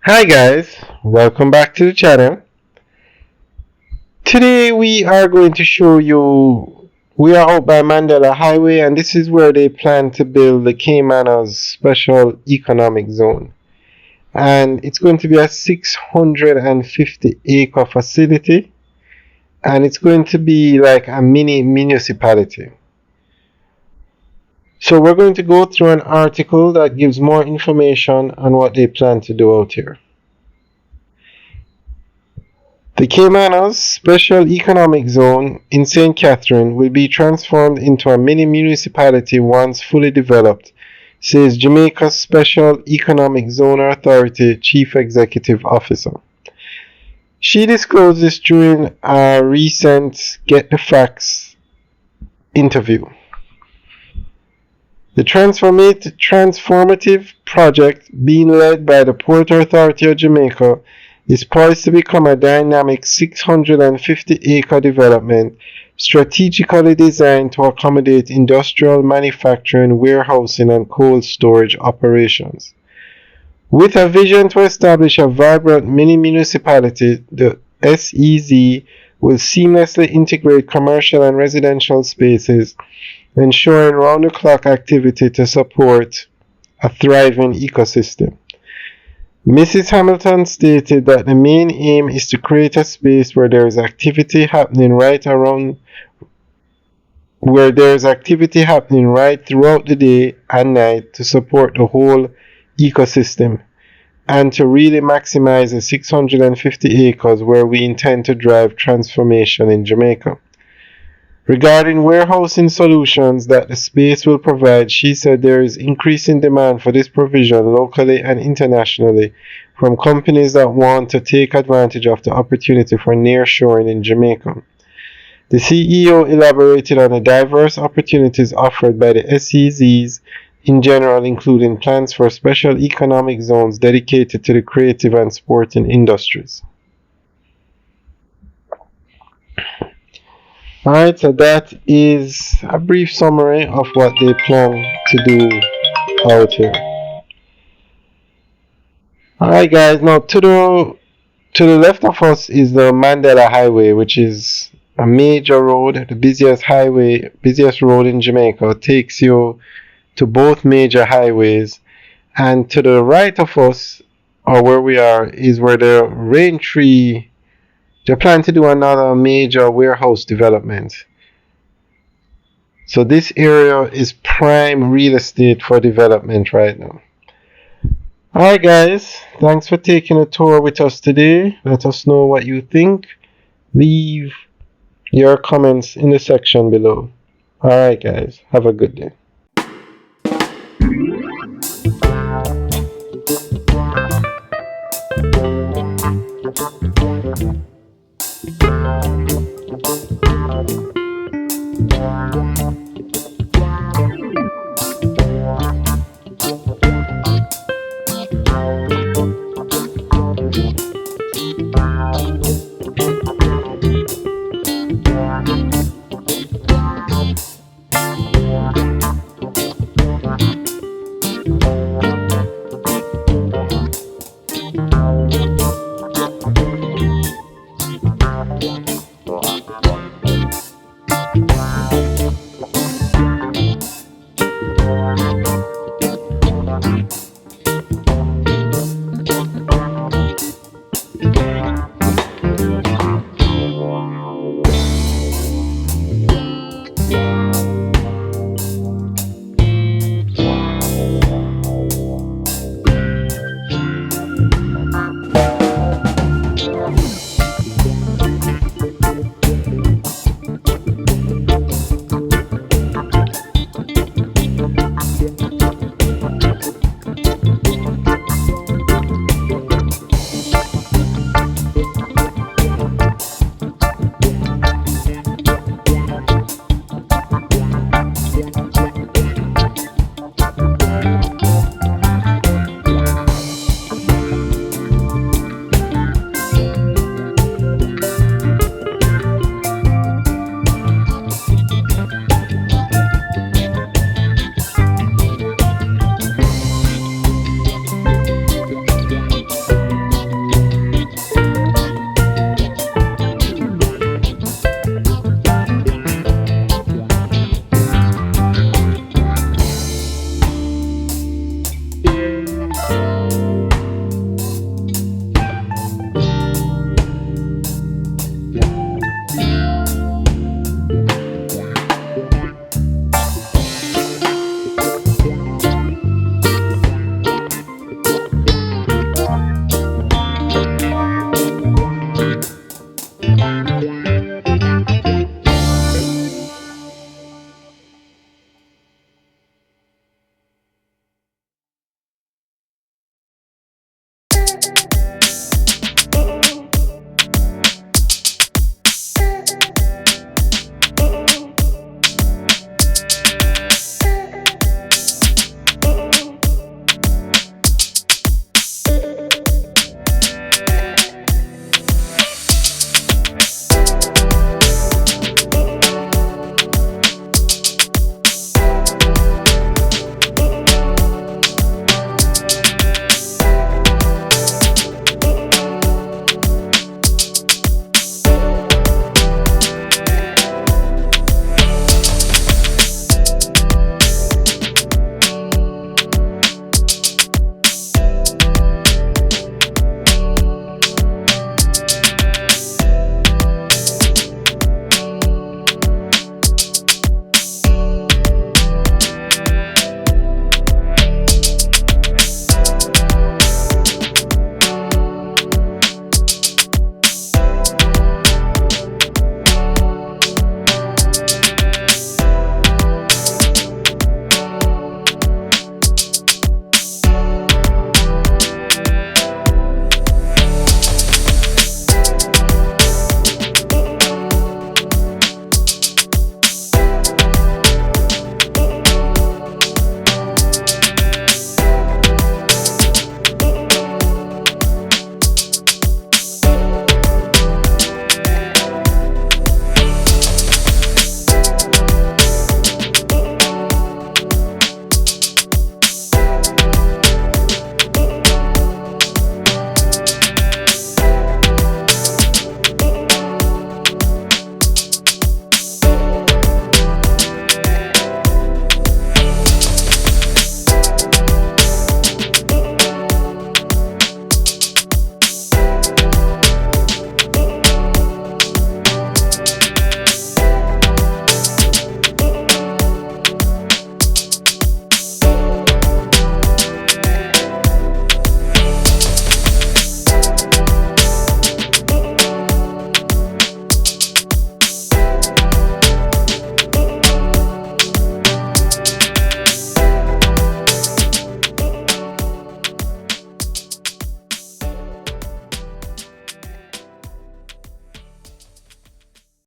Hi guys, welcome back to the channel. Today we are going to show you, we are out by Mandela Highway and this is where they plan to build the Caymanas Special Economic Zone. And it's going to be a 650 acre facility and it's going to be like a mini municipality. So we're going to go through an article that gives more information on what they plan to do out here. The Caymanas Special Economic Zone in St. Catherine will be transformed into a mini municipality once fully developed, says Jamaica's Special Economic Zone Authority Chief Executive Officer. She disclosed this during a recent Get the Facts interview. The transformative project being led by the Port Authority of Jamaica is poised to become a dynamic 650-acre development strategically designed to accommodate industrial manufacturing, warehousing, and cold storage operations. With a vision to establish a vibrant mini-municipality, the SEZ will seamlessly integrate commercial and residential spaces, ensuring round-the-clock activity to support a thriving ecosystem. Mrs. Hamilton stated that the main aim is to create a space where there is activity happening right throughout the day and night to support the whole ecosystem and to really maximize the 650 acres where we intend to drive transformation in Jamaica. Regarding warehousing solutions that the space will provide, she said there is increasing demand for this provision locally and internationally from companies that want to take advantage of the opportunity for nearshoring in Jamaica. The CEO elaborated on the diverse opportunities offered by the SEZs in general, including plans for special economic zones dedicated to the creative and sporting industries. Alright, so that is a brief summary of what they plan to do out here. Alright guys, now to the left of us is the Mandela Highway, which is a major road, the busiest road in Jamaica. It takes you to both major highways. And to the right of us, or where we are, is where the Rain Tree. They plan to do another major warehouse development. So this area is prime real estate for development right now. Alright guys, thanks for taking a tour with us today. Let us know what you think. Leave your comments in the section below. Alright guys, have a good day.